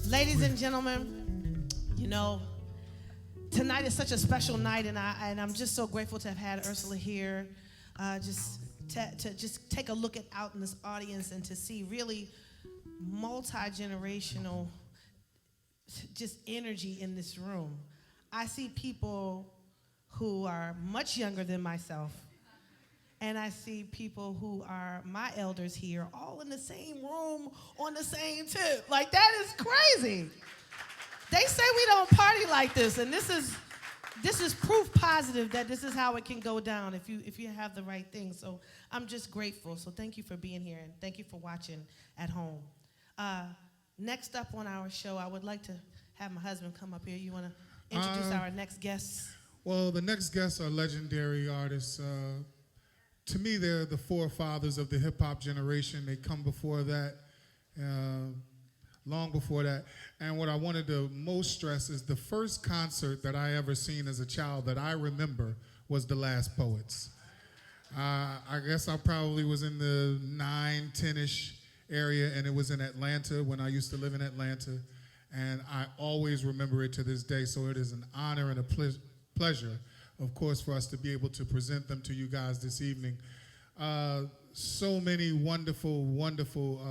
Ladies and gentlemen, you know, tonight is such a special night, and I'm just so grateful to have had Ursula here. To just take a look out in this audience and to see really multi-generational just energy in this room. I see people who are much younger than myself, and I see people who are my elders here, all in the same room on the same tip. Like, that is crazy. They say we don't party like this, and this is proof positive that this is how it can go down if you have the right thing. So I'm just grateful. So thank you for being here, and thank you for watching at home. Next up on our show, I would like to have my husband come up here. You want to introduce our next guests? Well, the next guests are legendary artists. To me, they're the forefathers of the hip-hop generation. They come before that, long before that. And what I wanted to most stress is the first concert that I ever seen as a child that I remember was The Last Poets. I guess I probably was in the 9, 10-ish area, and it was in Atlanta when I used to live in Atlanta. And I always remember it to this day, so it is an honor and a pleasure, of course, for us to be able to present them to you guys this evening. So many wonderful, wonderful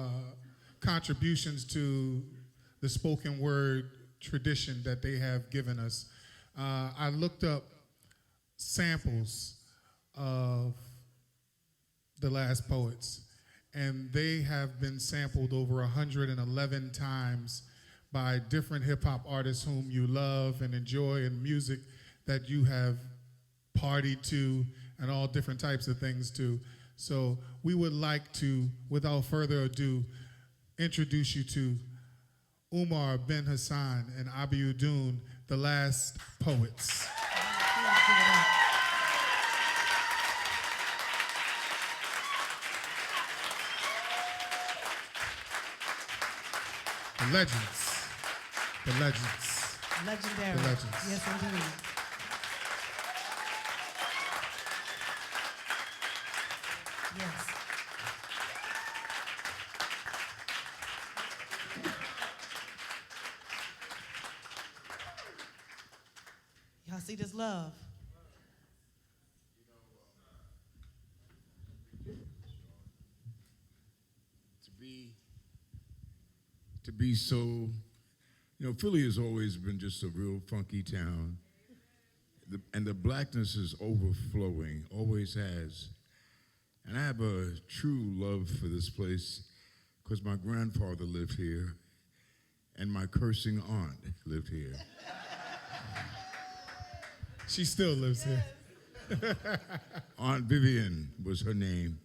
contributions to the spoken word tradition that they have given us. I looked up samples of The Last Poets, and they have been sampled over 111 times by different hip-hop artists whom you love and enjoy, and music that you have partied to, and all different types of things too. So we would like to, without further ado, introduce you to Umar Ben Hassan and Abiudun, The Last Poets. The legends. The legends. Legendary. The legends. Yes, indeed. Yes. Y'all see this love? To be so, Philly has always been just a real funky town. And the blackness is overflowing, always has. And I have a true love for this place because my grandfather lived here and my cursing aunt lived here. She still lives here. Aunt Vivian was her name.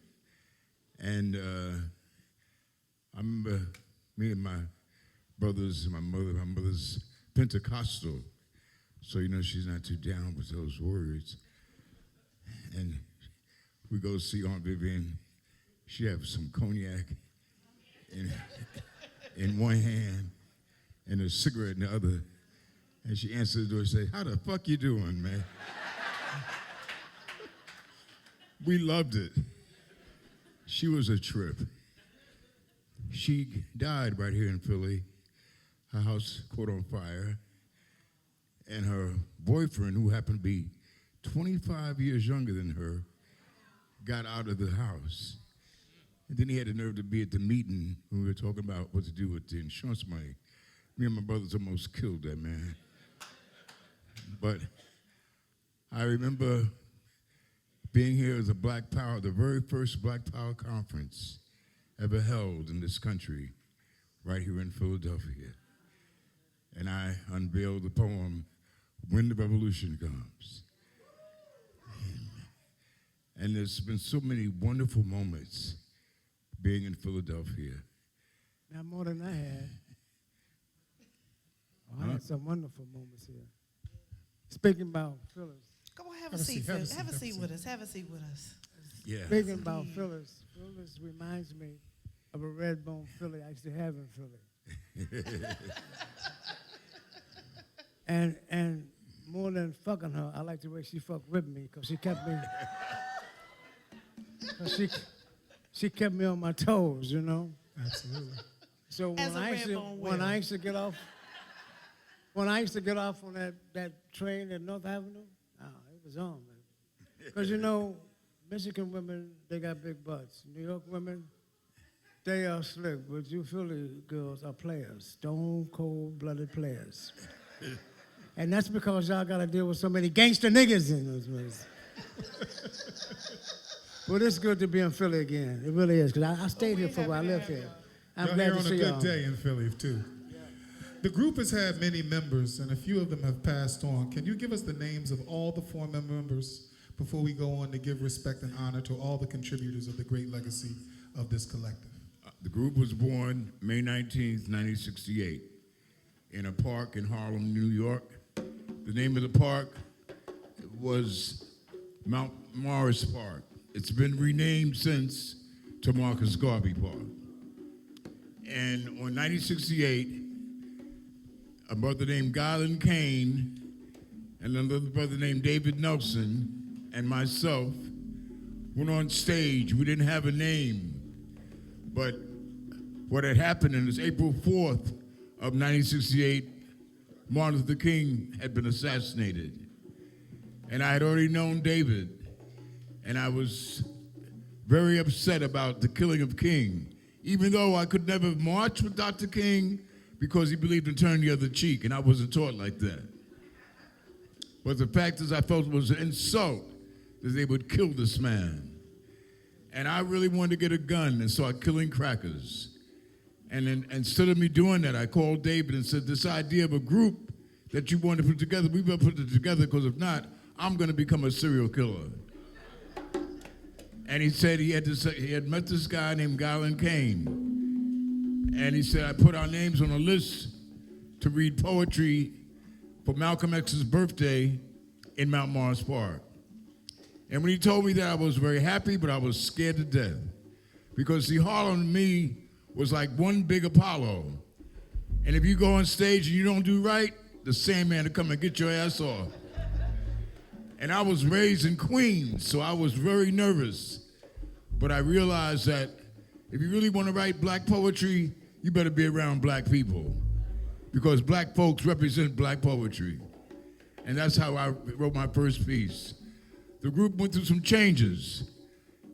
And I remember me and my brothers and my mother's Pentecostal. So, she's not too down with those words. And we go see Aunt Vivian. She has some cognac in one hand and a cigarette in the other. And she answered the door and said, "How the fuck you doing, man?" We loved it. She was a trip. She died right here in Philly. Her house caught on fire. And her boyfriend, who happened to be 25 years younger than her, got out of the house. And then he had the nerve to be at the meeting when we were talking about what to do with the insurance money. Me and my brothers almost killed that man. But I remember being here as a Black Power, the very first Black Power conference ever held in this country, right here in Philadelphia. And I unveiled the poem, "When the Revolution Comes." And there's been so many wonderful moments being in Philadelphia. Not more than I had. I had some wonderful moments here. Speaking about Phyllis. Come on, have a seat, Phil. Have a seat with us. Have a seat with us. Yeah. Speaking about Phyllis, Phyllis reminds me of a red bone Philly I used to have in Philly. And more than fucking her, I like the way she fucked with me because she kept me. She kept me on my toes, Absolutely. So As a Redbone when will. I used to get off, when I used to get off on that train at North Avenue, it was on, man. Because you know, Michigan women, they got big butts. New York women, they are slick, but you Philly girls are players, stone cold-blooded players. And that's because y'all got to deal with so many gangster niggas in those movies. But it's good to be in Philly again. It really is, because I stayed here for a while. I lived here. I'm Y'all glad here to on a see good y'all. day in Philly, too. The group has had many members, and a few of them have passed on. Can you give us the names of all the former members before we go on to give respect and honor to all the contributors of the great legacy of this collective? The group was born May 19th, 1968, in a park in Harlem, New York. The name of the park was Mount Morris Park. It's been renamed since to Marcus Garvey Park. And on 1968, a brother named Garland Kane and another brother named David Nelson and myself went on stage. We didn't have a name, but what had happened is April 4th of 1968, Martin Luther King had been assassinated. And I had already known David, and I was very upset about the killing of King, even though I could never march with Dr. King because he believed in turning the other cheek, and I wasn't taught like that. But the fact is, I felt it was an insult that they would kill this man. And I really wanted to get a gun and start killing crackers. And then instead of me doing that, I called David and said, this idea of a group that you want to put together, we better put it together, because if not, I'm going to become a serial killer. And he said he had met this guy named Garland Kane. And he said, I put our names on a list to read poetry for Malcolm X's birthday in Mount Morris Park. And when he told me that, I was very happy, but I was scared to death. Because, see, Harlem to me was like one big Apollo. And if you go on stage and you don't do right, the Sandman will come and get your ass off. And I was raised in Queens, so I was very nervous. But I realized that if you really want to write black poetry, you better be around black people, because black folks represent black poetry. And that's how I wrote my first piece. The group went through some changes.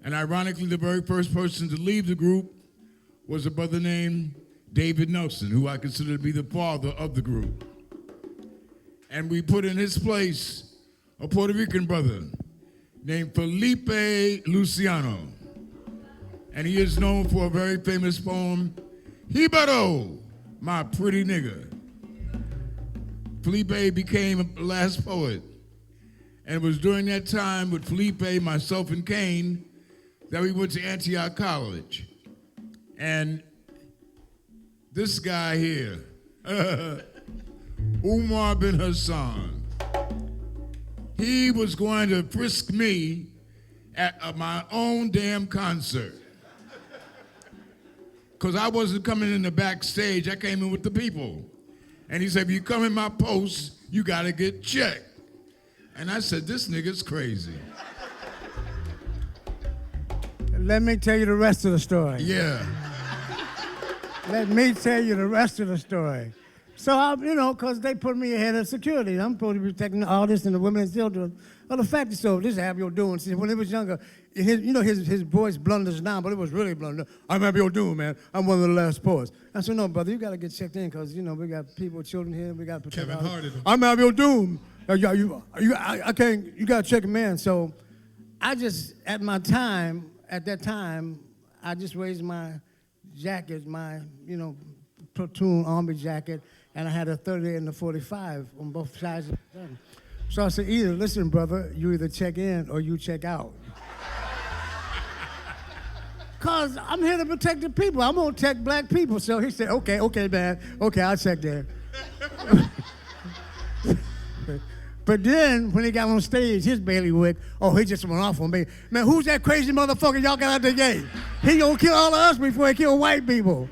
And ironically, the very first person to leave the group was a brother named David Nelson, who I consider to be the father of the group. And we put in his place a Puerto Rican brother named Felipe Luciano. And he is known for a very famous poem, Jibaro, my pretty nigga. Felipe became the last poet. And it was during that time with Felipe, myself, and Kane that we went to Antioch College. And this guy here, Umar bin Hassan, he was going to frisk me at my own damn concert. Because I wasn't coming in the backstage, I came in with the people. And he said, if you come in my post, you gotta get checked. And I said, this nigga's crazy. Let me tell you the rest of the story. Yeah. Let me tell you the rest of the story. So, because they put me ahead of security. I'm supposed to be protecting the artists and the women and children. Well, the fact is so, this is Abby O'Doon. See, when he was younger, his voice blunders down, but it was really blunder. I'm Abby O'Doon, man. I'm one of the last poets. I said, no, brother, you got to get checked in, because, we got people, children here, we got to protect Kevin Hart. I'm Abby O'Doon. I can't, you got to check him in. So I just, at that time, I just raised my jacket, my, platoon army jacket, and I had a 30 and a 45 on both sides of the gun. So I said, listen, brother, you either check in or you check out. Because I'm here to protect the people. I'm going to protect black people. So he said, okay, man. Okay, I'll check there. But then, when he got on stage, his bailiwick, he just went off on me. Man, who's that crazy motherfucker y'all got out the gate? He gonna kill all of us before he kill white people.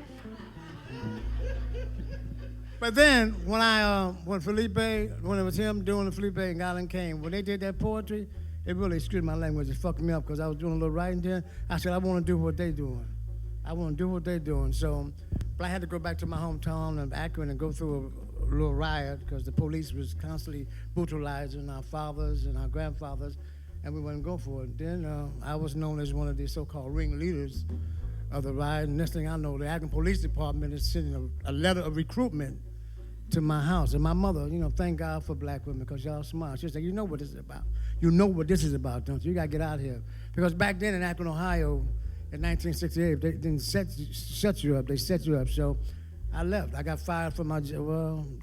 But then, when Felipe, when it was him doing the Felipe and Garland Kane, when they did that poetry, it really, excuse my language, it fucked me up, because I was doing a little writing there. I said, I want to do what they doing. I want to do what they doing. So But I had to go back to my hometown of Akron and go through a little riot because the police was constantly brutalizing our fathers and our grandfathers, and we wouldn't go for it. Then I was known as one of the so-called ringleaders of the riot. And next thing I know, the Akron Police Department is sending a letter of recruitment to my house. And my mother, thank God for black women because y'all smart. She said, you know what this is about. You know what this is about, don't you? You got to get out of here. Because back then in Akron, Ohio, in 1968, they didn't set you up. They set you up. So I left. I got fired from my,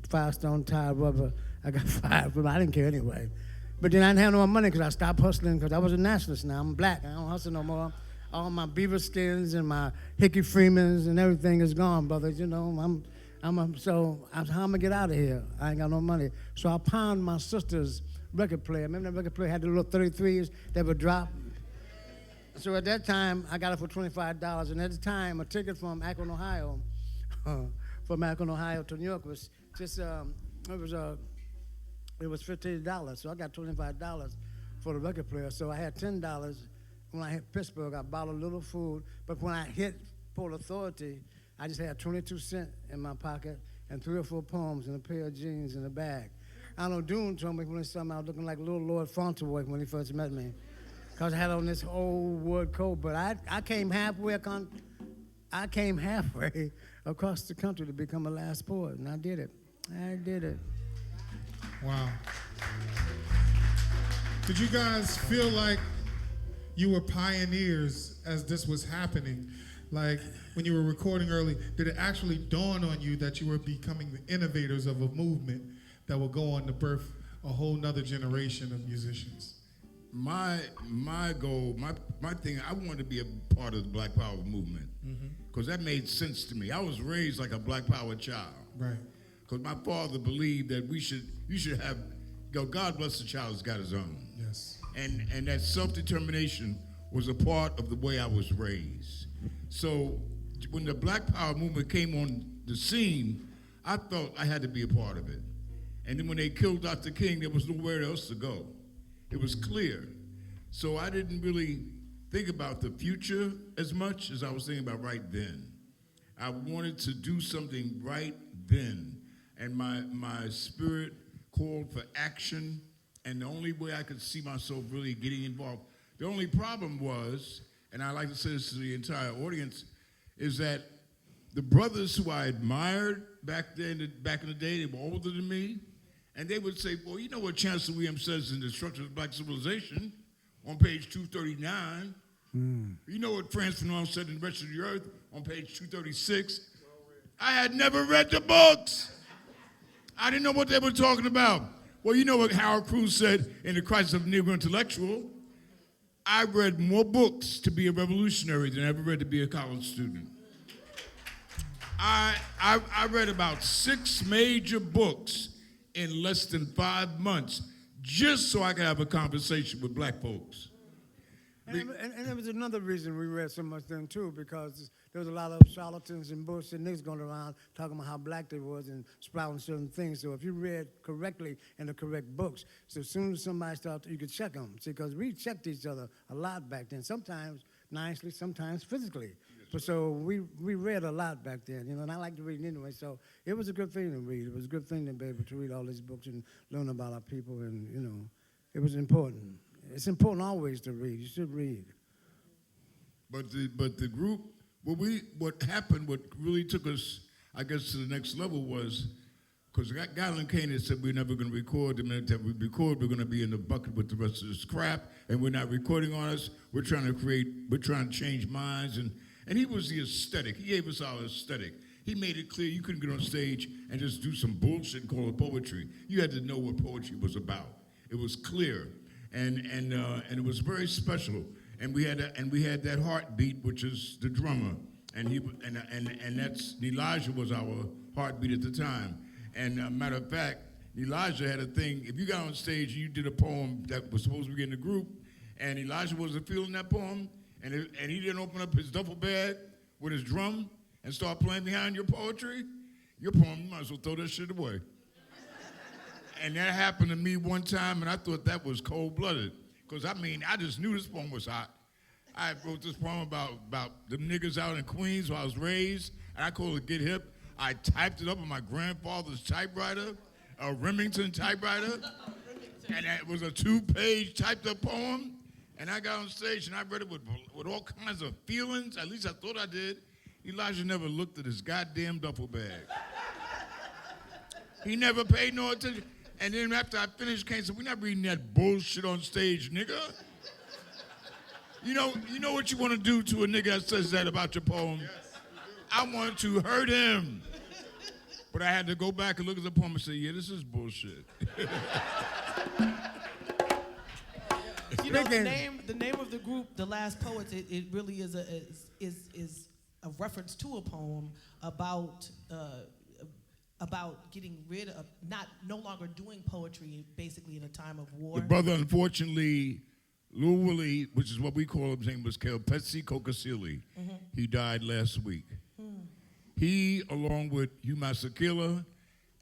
Firestone tire rubber. I got fired from, I didn't care anyway. But then I didn't have no more money because I stopped hustling because I was a nationalist now. I'm black. I don't hustle no more. All my beaver skins and my Hickey Freemans and everything is gone, brothers. How I'm gonna get out of here? I ain't got no money. So I pawned my sister's record player. Remember that record player had the little 33s that would drop? So at that time, I got it for $25. And at the time, a ticket from Akron, Ohio, to New York was just, it was $15. So I got $25 for the record player. So I had $10 when I hit Pittsburgh. I bought a little food. But when I hit Port Authority, I just had 22 cents in my pocket and 3 or 4 poems and a pair of jeans and a bag. I know Dune told me when he saw me, I was looking like little Lord Fauntleroy when he first met me, because I had on this old wood coat. But I came halfway across the country to become a last poet, and I did it. Wow. Did you guys feel like you were pioneers as this was happening? Like when you were recording early, did it actually dawn on you that you were becoming the innovators of a movement that will go on to birth a whole nother generation of musicians? My goal, my thing, I wanted to be a part of the Black Power movement because that made sense to me. I was raised like a Black Power child. Right. Because my father believed that you should have, God bless the child has got his own. Yes. And that self-determination was a part of the way I was raised. So when the Black Power movement came on the scene, I thought I had to be a part of it. And then when they killed Dr. King, there was nowhere else to go. It was clear. So I didn't really think about the future as much as I was thinking about right then. I wanted to do something right then. And my spirit called for action, and the only way I could see myself really getting involved. The only problem was, and I like to say this to the entire audience, is that the brothers who I admired back in the day, they were older than me, and they would say, well, you know what Chancellor Williams says in The Destruction of Black Civilization on page 239? You know what Franz Fanon said in The Rest of the Earth on page 236? I had never read the books. I didn't know what they were talking about. Well, you know what Harold Cruz said in The Crisis of the Negro Intellectual? I read more books to be a revolutionary than I ever read to be a college student. I read about 6 major books in less than 5 months just so I could have a conversation with black folks. And there was another reason we read so much then, too, because there was a lot of charlatans and bullshit niggas going around talking about how black they was and sprouting certain things. So if you read correctly in the correct books, so as soon as somebody started, you could check them. See, because we checked each other a lot back then, sometimes nicely, sometimes physically. But so we read a lot back then, and I like to read anyway, so it was a good thing to read. It was a good thing to be able to read all these books and learn about our people, and, it was important. It's important always to read. You should read. But the group, what happened, what really took us, I guess, to the next level was, because Galen Kane had said we're never going to record. The minute that we record, we're going to be in the bucket with the rest of this crap, and we're not recording on us. We're trying to change minds, and he was the aesthetic. He gave us our aesthetic. He made it clear you couldn't get on stage and just do some bullshit and call it poetry. You had to know what poetry was about. It was clear, and it was very special. And we had that heartbeat, which is the drummer, and that's Elijah was our heartbeat at the time. And matter of fact, Elijah had a thing. If you got on stage and you did a poem that was supposed to be in the group, and Elijah wasn't feeling that poem, and he didn't open up his duffel bag with his drum and start playing behind your poetry, your poem, you might as well throw that shit away. And that happened to me one time, and I thought that was cold-blooded. Because, I just knew this poem was hot. I wrote this poem about the niggas out in Queens where I was raised. and I called it Get Hip. I typed it up on my grandfather's typewriter, a Remington typewriter, and it was a 2-page typed up poem. And I got on stage and I read it with all kinds of feelings. At least I thought I did. Elijah never looked at his goddamn duffel bag. He never paid no attention. And then after I finished, Kane said, "We're not reading that bullshit on stage, nigga." You know what you want to do to a nigga that says that about your poem? Yes, I want to hurt him. But I had to go back and look at the poem and say, yeah, this is bullshit. You know, the name of the group, The Last Poets, it really is a reference to a poem about getting rid of, no longer doing poetry, basically in a time of war. The brother, unfortunately, Lil Willie, which is what we call him, his name was Kelpetsi Kokasili. Mm-hmm. He died last week. He, along with Hugh Masekela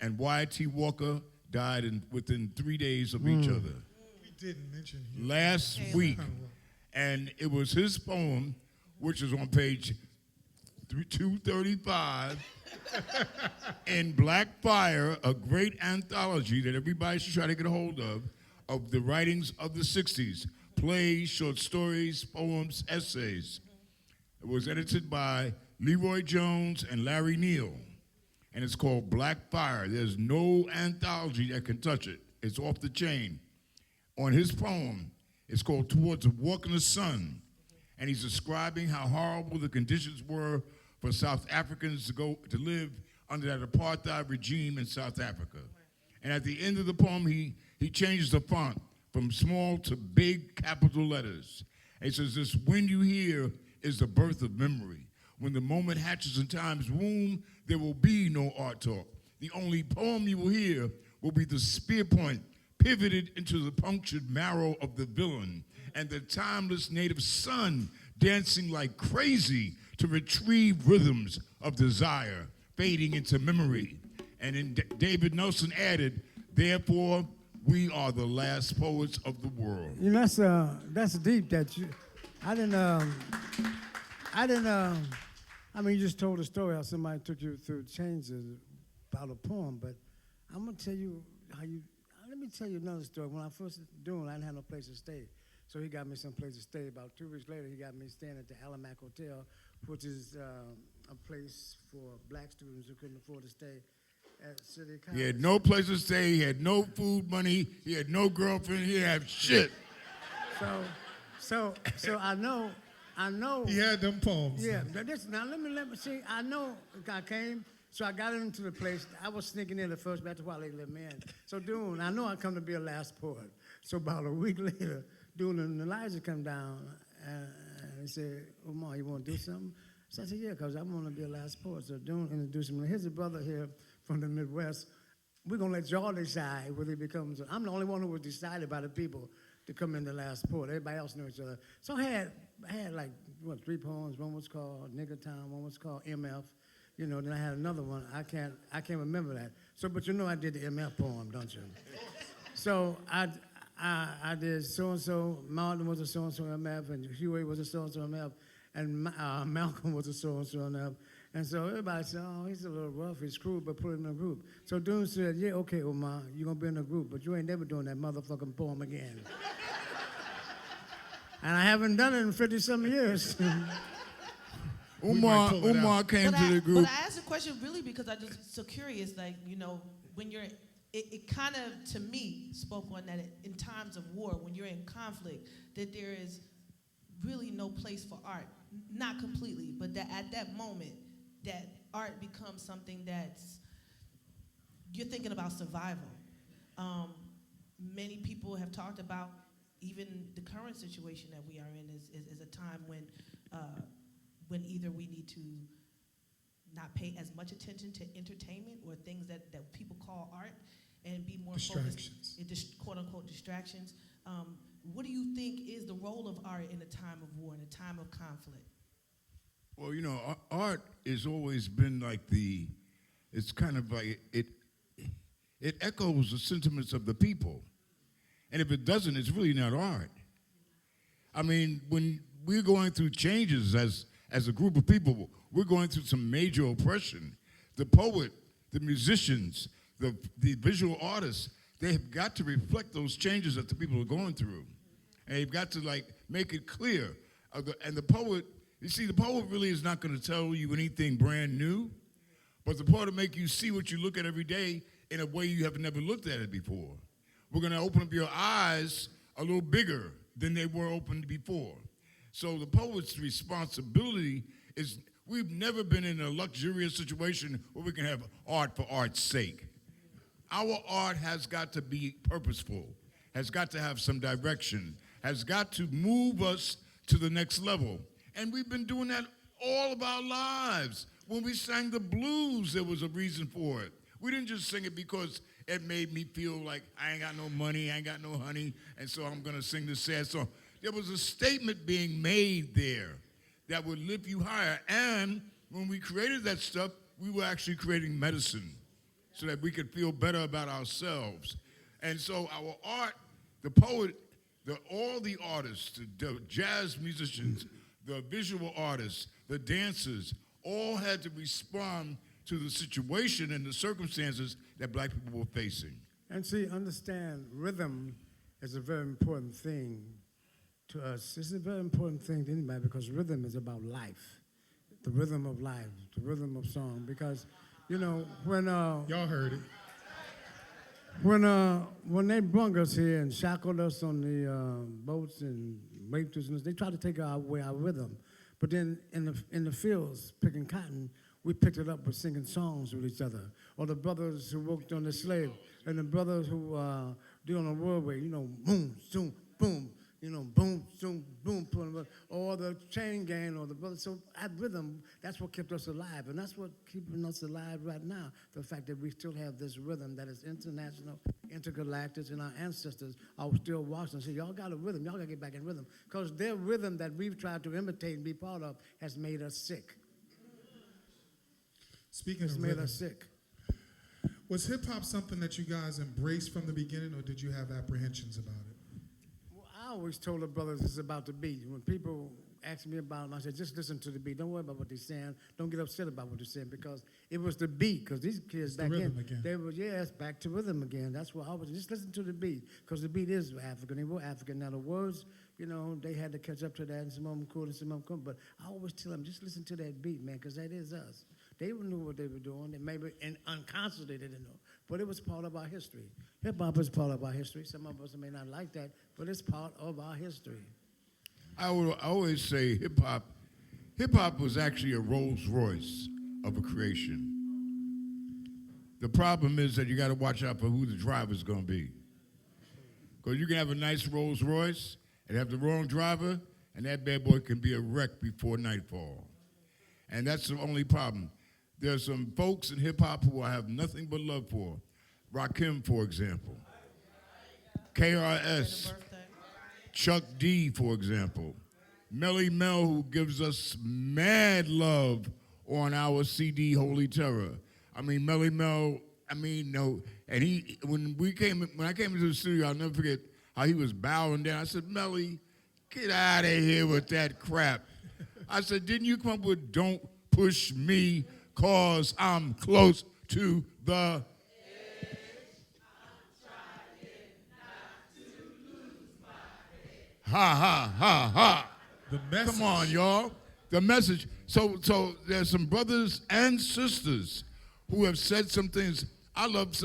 and Y.T. Walker, died within 3 days of each other. We didn't mention him. Last week. And it was his poem, which is on page 235, in Black Fire, a great anthology that everybody should try to get a hold of the writings of the 60s, plays, short stories, poems, essays. It was edited by Leroy Jones and Larry Neal, and it's called Black Fire. There's no anthology that can touch it. It's off the chain. On his poem, it's called Towards a Walk in the Sun, and he's describing how horrible the conditions were for South Africans to live under that apartheid regime in South Africa. And at the end of the poem, he changes the font from small to big capital letters. And he says, this wind you hear is the birth of memory. When the moment hatches in time's womb, there will be no art talk. The only poem you will hear will be the spear point pivoted into the punctured marrow of the villain and the timeless native sun dancing like crazy to retrieve rhythms of desire, fading into memory. And then David Nelson added, therefore, we are the last poets of the world. You know, that's deep. I mean, you just told a story how somebody took you through changes about a poem, but I'm gonna tell you let me tell you another story. When I first doing it, I didn't have no place to stay. So he got me some place to stay. About 2 weeks later, he got me staying at the Alamac Hotel, which is a place for black students who couldn't afford to stay at City College. He had no place to stay. He had no food money. He had no girlfriend. He had shit. So I know. He had them poems. Yeah. Now let me see. I know I came. So I got into the place. I was sneaking in at first, but after a while they let me in. So Dune, I know I come to be a last poet. So about a week later, Dune and Elijah come down and he said, Omar, you want to do something? So I said, yeah, because I want to be a last poet. So Dune introduced me. Here's a brother here from the Midwest. We're going to let y'all decide whether he becomes, I'm the only one who was decided by the people to come in the last poet. Everybody else knew each other. So I had like, 3 poems. One was called Nigger Town, one was called MF. You know, then I had another one. I can't remember that. So, but you know I did the MF poem, don't you? So I did so-and-so, Martin was a so-and-so MF, and Huey was a so-and-so MF, and Malcolm was a so-and-so MF. And so everybody said, oh, he's a little rough, he's crude, but put him in a group. So Dune said, yeah, okay, Omar, you're going to be in a group, but you ain't never doing that motherfucking poem again. And I haven't done it in 50-some years. Umar came to the group. But I asked the question really because I'm just so curious, like, you know, when you're, it kind of, to me, spoke on that in times of war, when you're in conflict, that there is really no place for art. Not completely, but that at that moment, that art becomes something that's, you're thinking about survival. Many people have talked about even the current situation that we are in is a time when either we need to not pay as much attention to entertainment or things that people call art and be more distractions. Focused, quote unquote distractions. What do you think is the role of art in a time of war, in a time of conflict? Well, you know, art has always been like it's kind of like, it echoes the sentiments of the people. And if it doesn't, it's really not art. I mean, when we're going through changes as a group of people, we're going through some major oppression. The poet, the musicians, the visual artists, they have got to reflect those changes that the people are going through. And they've got to like make it clear. And the poet, you see, the poet really is not going to tell you anything brand new, but the poet will make you see what you look at every day in a way you have never looked at it before. We're going to open up your eyes a little bigger than they were opened before. So the poet's responsibility is, we've never been in a luxurious situation where we can have art for art's sake. Our art has got to be purposeful, has got to have some direction, has got to move us to the next level. And we've been doing that all of our lives. When we sang the blues, there was a reason for it. We didn't just sing it because it made me feel like I ain't got no money, I ain't got no honey, and so I'm going to sing this sad song. There was a statement being made there that would lift you higher. And when we created that stuff, we were actually creating medicine so that we could feel better about ourselves. And so our art, the poet, all the artists, the jazz musicians, the visual artists, the dancers, all had to respond to the situation and the circumstances that black people were facing. And see, understand, rhythm is a very important thing to us. It's a very important thing to anybody because rhythm is about life, the rhythm of life, the rhythm of song. Because, you know, when Y'all heard it. when they brung us here and shackled us on the boats and raped us, they tried to take away our rhythm. But then in the fields picking cotton, we picked it up with singing songs with each other. Or the brothers who worked on the slave, and the brothers who do on the roadway, you know, boom, zoom, boom, you know, boom, zoom, boom, boom, or the chain gang, or the brothers. So at rhythm, that's what kept us alive, and that's what keeping us alive right now. The fact that we still have this rhythm that is international, intergalactic, and our ancestors are still watching and say, y'all got a rhythm, y'all got to get back in rhythm, because their rhythm that we've tried to imitate and be part of has made us sick. Speaking It's of made rhythm, us sick. was hip-hop something that you guys embraced from the beginning, or did you have apprehensions about it? Well, I always told the brothers it's about the beat. When people ask me about it, I said, just listen to the beat. Don't worry about what they're saying. Don't get upset about what they're saying, because it was the beat. Because these kids the back rhythm then, again. they were, it's back to rhythm again. That's what I was, just listen to the beat, because the beat is African. They were African. Now the words, you know, they had to catch up to that, and some of them cool and some of them couldn't. But I always tell them, just listen to that beat, man, because that is us. They knew what they were doing. They maybe unconsciously they didn't know, but it was part of our history. Hip hop is part of our history. Some of us may not like that, but it's part of our history. I always say hip hop was actually a Rolls Royce of a creation. The problem is that you got to watch out for who the driver's going to be. Because you can have a nice Rolls Royce and have the wrong driver, and that bad boy can be a wreck before nightfall. And that's the only problem. There's some folks in hip hop who I have nothing but love for. Rakim, for example. KRS. Chuck D, for example. Melly Mel, who gives us mad love on our CD, Holy Terror. I mean, Melly Mel, no, and when I came into the studio, I'll never forget how he was bowing down. I said, Melly, get out of here with that crap. I said, didn't you come up with Don't Push Me, 'cause I'm close to the ha, ha, ha, ha. The message. Come on, y'all. The message. So there's some brothers and sisters who have said some things. I love,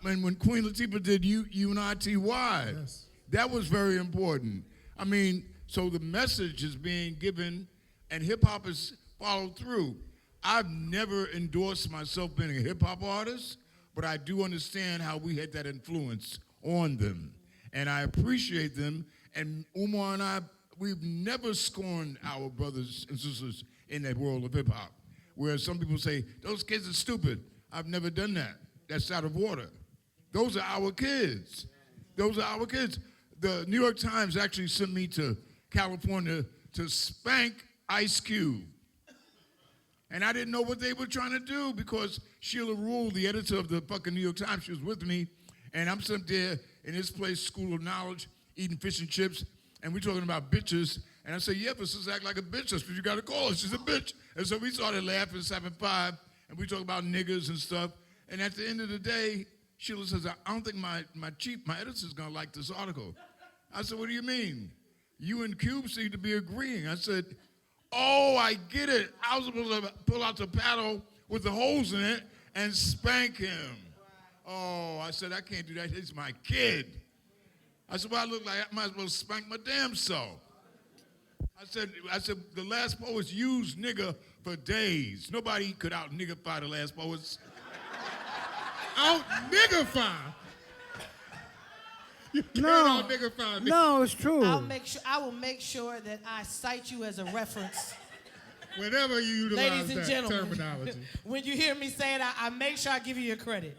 when Queen Latifah did UNITY, Yes. that was very important. I mean, so the message is being given, and hip-hop is followed through. I've never endorsed myself being a hip-hop artist, but I do understand how we had that influence on them. And I appreciate them. And Umar and I, we've never scorned our brothers and sisters in that world of hip-hop. Whereas some people say, those kids are stupid. I've never done that. That's out of order. Those are our kids. Those are our kids. The New York Times actually sent me to California to spank Ice Cube. And I didn't know what they were trying to do, because Sheila Rule, the editor of the fucking New York Times, she was with me, and I'm sitting there in this place, School of Knowledge, eating fish and chips, and we're talking about bitches, and I say, yeah, but sisters act like a bitch. That's what you got to call her. She's a bitch. And so we started laughing 7-5, and we talked about niggas and stuff. And at the end of the day, Sheila says, I don't think my editor's gonna like this article. I said, what do you mean? You and Cube seem to be agreeing. I said, oh, I get it. I was supposed to pull out the paddle with the holes in it and spank him. Oh, I said, I can't do that. He's my kid. I said, well, I look like I might as well spank my damn self. I said, the last poets used nigga for days. Nobody could out-niggify the last poets. Out-niggify? You can't No, out-niggify me. no, it's true. I will make sure that I cite you as a reference. Whenever you utilize Ladies and that gentlemen, terminology. when you hear me say it, I make sure I give you your credit.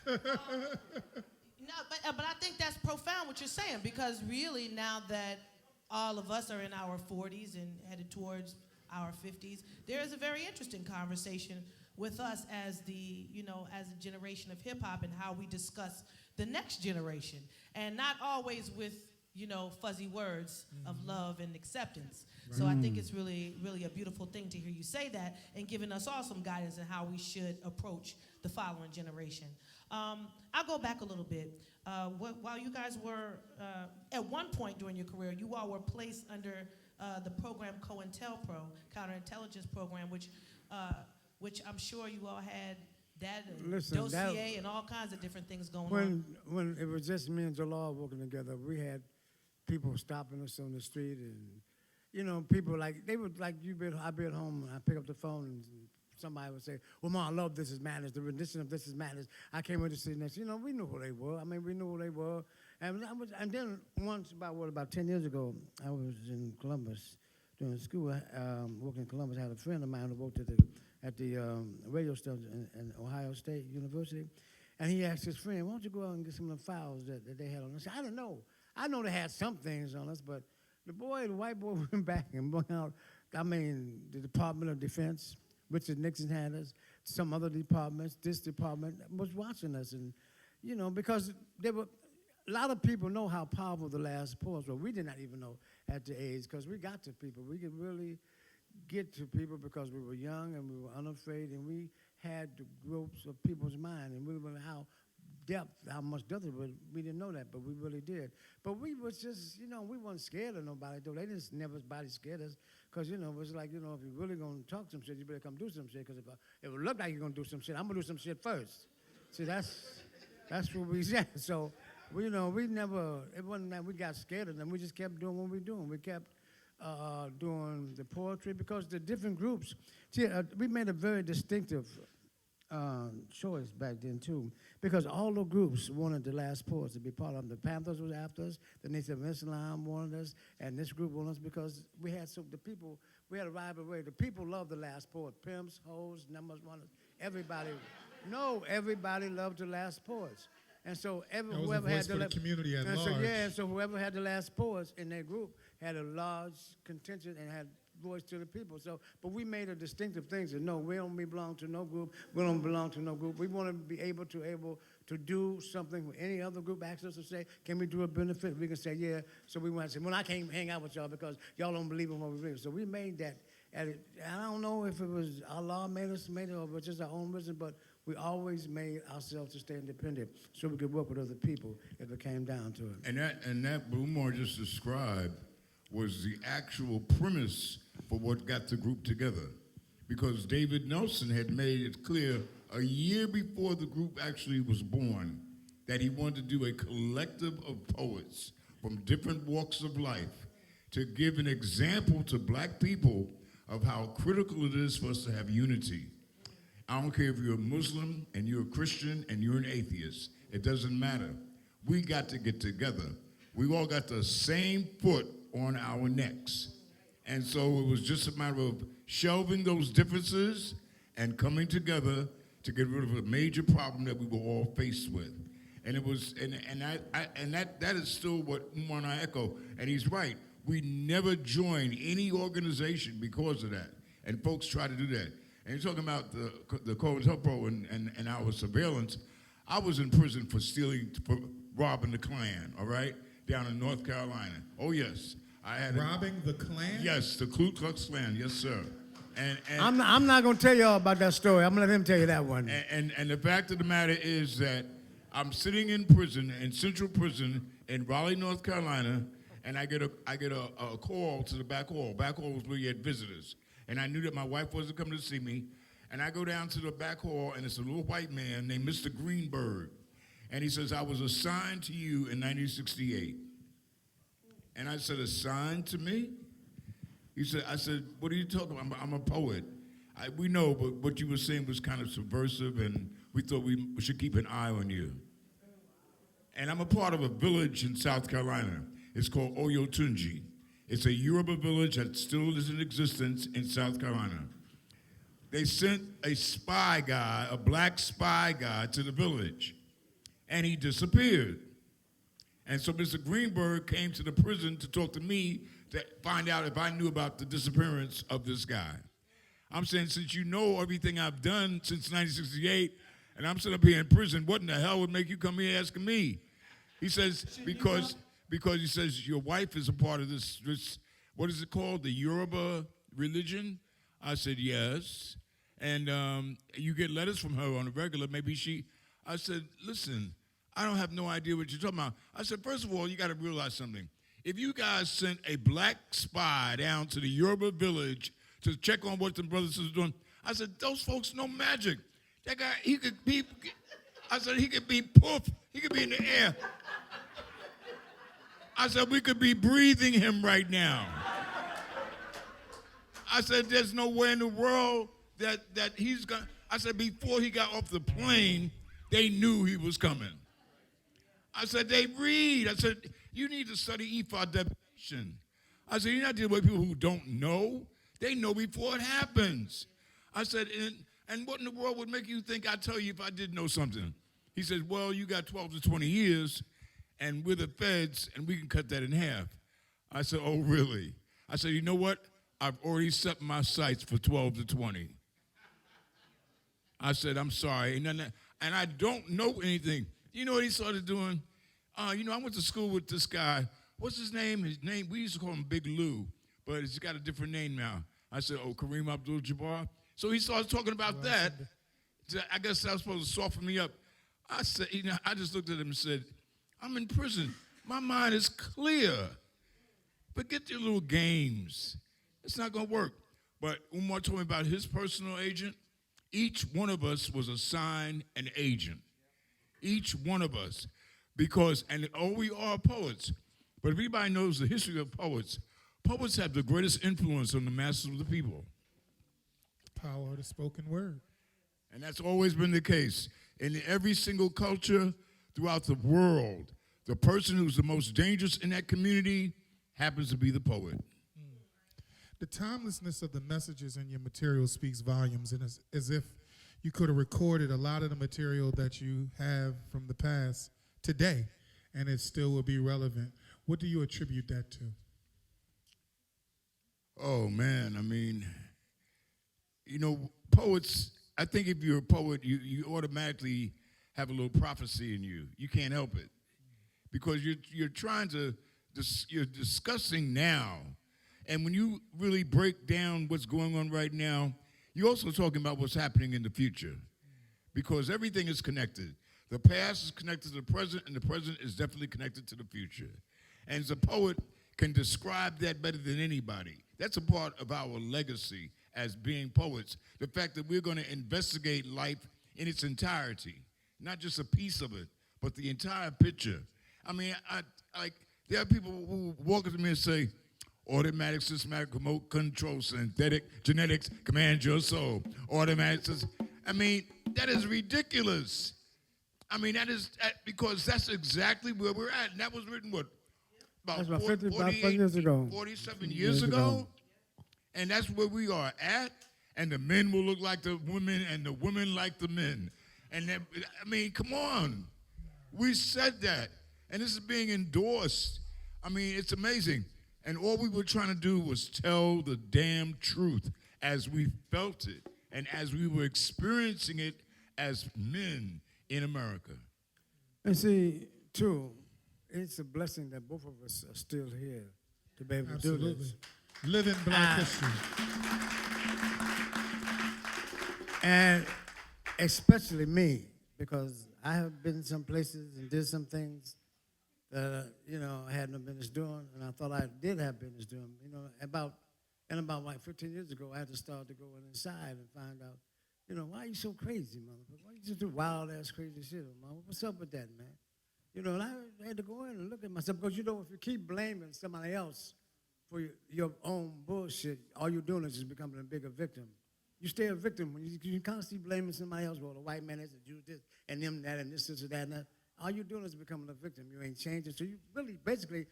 No, but I think that's profound what you're saying, because really now that all of us are in our 40s and headed towards our 50s, there is a very interesting conversation with us as as a generation of hip hop and how we discuss the next generation, and not always with fuzzy words of love and acceptance. Right. So I think it's really, really a beautiful thing to hear you say that and giving us all some guidance on how we should approach the following generation. I'll go back a little bit. While you guys were, at one point during your career, you all were placed under the program COINTELPRO, counterintelligence program, which I'm sure you all had dossier and all kinds of different things going on. When it was just me and Jalal working together, we had people stopping us on the street, and people they would I'd be at home and I'd pick up the phone and somebody would say, well, Mom, I love This Is Madness, the rendition of This Is Madness. I came here to see this. We knew who they were. I mean, we knew who they were. And then once, about 10 years ago, I was in Columbus doing school, working in Columbus. I had a friend of mine who worked at the radio station in Ohio State University. And he asked his friend, why don't you go out and get some of the files that they had on us? I said, I don't know. I know they had some things on us, but the white boy went back and brought out, the Department of Defense. Richard Nixon had us, some other departments, this department was watching us. And, because a lot of people know how powerful the last poets were. We did not even know at the age, because we got to people. We could really get to people because we were young and we were unafraid, and we had the groups of people's mind, and we were how much depth it was. We didn't know that, but we really did. But we was just, we weren't scared of nobody, though. They just nobody scared us, because, it was like, if you're really going to talk some shit, you better come do some shit, because if it look like you're going to do some shit, I'm going to do some shit first. See, that's what we said. So, we never, it wasn't that we got scared of them. We just kept doing what we were doing. We kept doing the poetry, because the different groups, we made a very distinctive choice back then too, because all the groups wanted the last poets to be part of them. The Panthers was after us, the Nation of Islam wanted us, and this group wanted us because we had we had a rivalry. The people loved the last poet. Pimps, hoes, numbers runners, everybody. Everybody loved the last poets. And so whoever had the community at large. So whoever had the last poets in their group had a large contingent and had voice to the people. So, but we made a distinctive thing. So no, we don't belong to no group. We don't belong to no group. We want to be able to do something when any other group asks us to say, can we do a benefit? We can say, yeah. So we want to say, well, I can't hang out with y'all because y'all don't believe in what we believe. So we made that. I don't know if it was Allah made it, or it was just our own reason, but we always made ourselves to stay independent so we could work with other people if it came down to it. And that Umar just described was the actual premise for what got the group together. Because David Nelson had made it clear a year before the group actually was born that he wanted to do a collective of poets from different walks of life to give an example to black people of how critical it is for us to have unity. I don't care if you're a Muslim and you're a Christian and you're an atheist. It doesn't matter. We got to get together. We all got the same foot on our necks. And so it was just a matter of shelving those differences and coming together to get rid of a major problem that we were all faced with. And it was, that is still what Umar and I echo. And he's right. We never joined any organization because of that. And folks try to do that. And you're talking about the COINTELPRO and our surveillance. I was in prison for robbing the Klan, all right, down in North Carolina. Oh, yes. Robbing the Klan? Yes, the Ku Klux Klan, yes, sir. I'm not going to tell y'all about that story. I'm going to let him tell you that one. And the fact of the matter is that I'm sitting in prison, in Central Prison in Raleigh, North Carolina, and I get a call to the back hall. Back hall was where you had visitors. And I knew that my wife wasn't coming to see me. And I go down to the back hall, and it's a little white man named Mr. Greenberg. And he says, I was assigned to you in 1968. And I said, assigned to me? I said, what are you talking about? I'm a poet. We know, but what you were saying was kind of subversive, and we thought we should keep an eye on you. And I'm a part of a village in South Carolina. It's called Oyotunji. It's a Yoruba village that still is in existence in South Carolina. They sent a spy guy, a black spy guy, to the village, and he disappeared. And so Mr. Greenberg came to the prison to talk to me to find out if I knew about the disappearance of this guy. I'm saying, since you know everything I've done since 1968, and I'm sitting up here in prison, what in the hell would make you come here asking me? He says, because he says, your wife is a part of this, what is it called, the Yoruba religion? I said, yes. And you get letters from her on a regular, I said, listen, I don't have no idea what you're talking about. I said, first of all, you got to realize something. If you guys sent a black spy down to the Yoruba village to check on what the brothers are doing, I said, those folks know magic. That guy, he could be poof, he could be in the air. I said, we could be breathing him right now. I said, there's no way in the world that he's going to. I said, before he got off the plane, they knew he was coming. I said, they read. I said, you need to study Ephod definition. I said, you're not dealing with people who don't know. They know before it happens. I said, and what in the world would make you think I'd tell you if I did know something? He said, well, you got 12 to 20 years, and we're the feds, and we can cut that in half. I said, oh, really? I said, you know what? I've already set my sights for 12 to 20. I said, I'm sorry. And I don't know anything. You know what he started doing? I went to school with this guy. What's his name? We used to call him Big Lou, but he's got a different name now. I said, oh, Kareem Abdul-Jabbar. So he started talking about that. I guess that was supposed to soften me up. I said, I just looked at him and said, I'm in prison. My mind is clear. Forget your little games. It's not going to work. But Umar told me about his personal agent. Each one of us was assigned an agent. Each one of us. And we are poets. But if anybody knows the history of poets, poets have the greatest influence on the masses of the people. Power of the spoken word. And that's always been the case. In every single culture throughout the world, the person who's the most dangerous in that community happens to be the poet. The timelessness of the messages in your material speaks volumes, and it's as if you could have recorded a lot of the material that you have from the past today, and it still will be relevant. What do you attribute that to? Oh, man, I mean, poets, I think if you're a poet, you automatically have a little prophecy in you. You can't help it. Because you're discussing now. And when you really break down what's going on right now, you're also talking about what's happening in the future. Because everything is connected. The past is connected to the present, and the present is definitely connected to the future. And as a poet can describe that better than anybody. That's a part of our legacy as being poets. The fact that we're going to investigate life in its entirety. Not just a piece of it, but the entire picture. I mean, there are people who walk up to me and say, automatic, systematic, remote control, synthetic, genetics, command your soul. Automatic, I mean, that is ridiculous. I mean, that is, because that's exactly where we're at. And that was written, what, about 47 years ago? And that's where we are at. And the men will look like the women, and the women like the men. And then, I mean, come on. We said that. And this is being endorsed. I mean, it's amazing. And all we were trying to do was tell the damn truth as we felt it and as we were experiencing it as men in America. And see, too, it's a blessing that both of us are still here to be able to do this. Living Black history. And especially me, because I have been some places and did some things that, I had no business doing, and I thought I did have business doing. About like 15 years ago, I had to start to go inside and find out, why are you so crazy, motherfucker? Why you just do wild-ass crazy shit, man? What's up with that, man? And I had to go in and look at myself, because, if you keep blaming somebody else for your own bullshit, all you're doing is just becoming a bigger victim. You stay a victim when you constantly blaming somebody else. Well, the white man is a Jew, this, and them, that, and this, or that, and that. All you're doing is becoming a victim. You ain't changing. So you really, basically,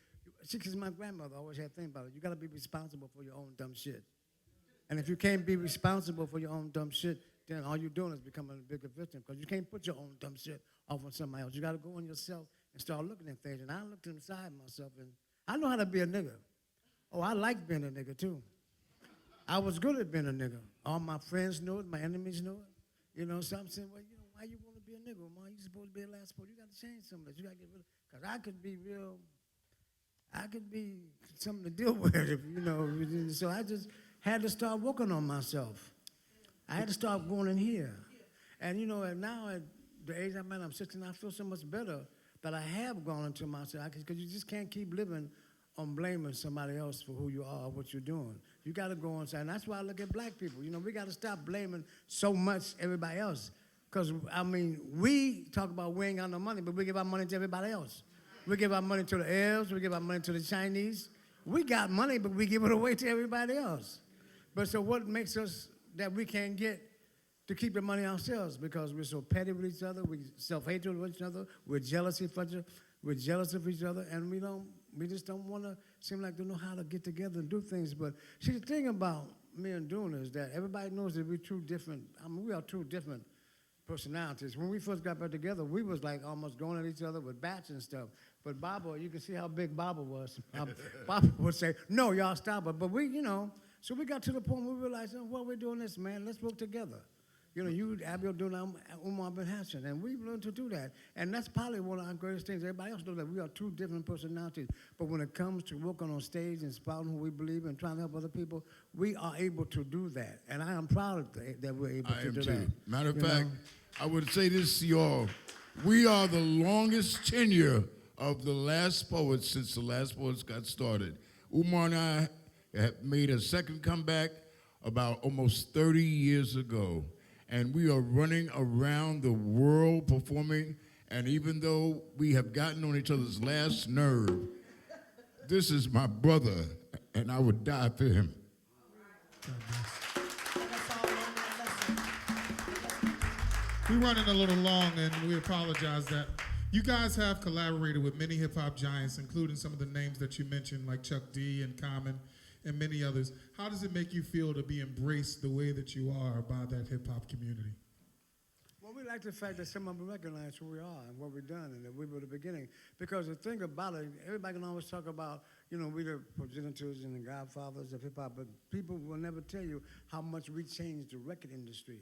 because my grandmother always had a thing about it, you got to be responsible for your own dumb shit. And if you can't be responsible for your own dumb shit, then all you're doing is becoming a bigger victim, because you can't put your own dumb shit off on somebody else. You got to go on yourself and start looking at things. And I looked inside myself, and I know how to be a nigga. Oh, I like being a nigga, too. I was good at being a nigga. All my friends knew it. My enemies knew it. So I'm saying, well, why you want to be a nigga, man? You supposed to be a last sport. You got to change some of that. You got to get rid of, because I could be something to deal with, So I just had to start working on myself. I had to start going in here. And, and now at the age I'm at, I'm 69, I feel so much better that I have gone into myself, because you just can't keep living on blaming somebody else for who you are or what you're doing. You got to go inside. And that's why I look at black people. We got to stop blaming so much everybody else. Because, we talk about we ain't got no money, but we give our money to everybody else. We give our money to the Arabs. We give our money to the Chinese. We got money, but we give it away to everybody else. But so what makes us that we can't get to keep the money ourselves? Because we're so petty with each other. We self-hatred with each other. We're jealous of each other. We're jealous of each other, and we just don't want to seem like they know how to get together and do things. But see, the thing about me and Duna is that everybody knows that we're two different. We are two different personalities. When we first got back together, we was like almost going at each other with bats and stuff. But Baba, you can see how big Baba was. Baba would say, "No, y'all stop it." But we, so we got to the point where we realized, "Well, we're doing this, man. Let's work together." You, Abiel, Duna, Umar bin Hassan, and we've learned to do that. And that's probably one of our greatest things. Everybody else knows that we are two different personalities. But when it comes to working on stage and spouting who we believe in, trying to help other people, we are able to do that. And I am proud that we're able to do that. Matter of fact, I would say this to y'all. We are the longest tenure of the Last Poets since the Last Poets got started. Umar and I have made a second comeback about almost 30 years ago. And we are running around the world performing, and even though we have gotten on each other's last nerve, this is my brother, and I would die for him. We're running a little long, and we apologize that you guys have collaborated with many hip-hop giants, including some of the names that you mentioned, like Chuck D and Common, and many others. How does it make you feel to be embraced the way that you are by that hip-hop community? Well, we like the fact that some of them recognize who we are and what we've done and that we were the beginning. Because the thing about it, everybody can always talk about, we the progenitors and the godfathers of hip-hop, but people will never tell you how much we changed the record industry.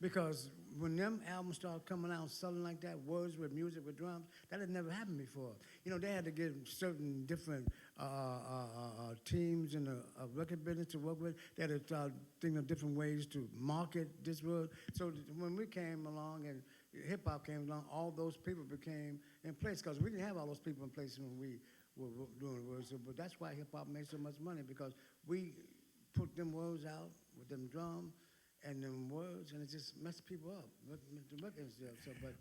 Because when them albums started coming out selling like that, words with music, with drums, that had never happened before. They had to get certain different teams in the record business to work with. They had to start thinking of different ways to market this word. So when we came along and hip-hop came along, all those people became in place, because we didn't have all those people in place when we were doing the words. So, but that's why hip-hop made so much money, because we put them words out with them drums and them words, and it just messed people up. So, but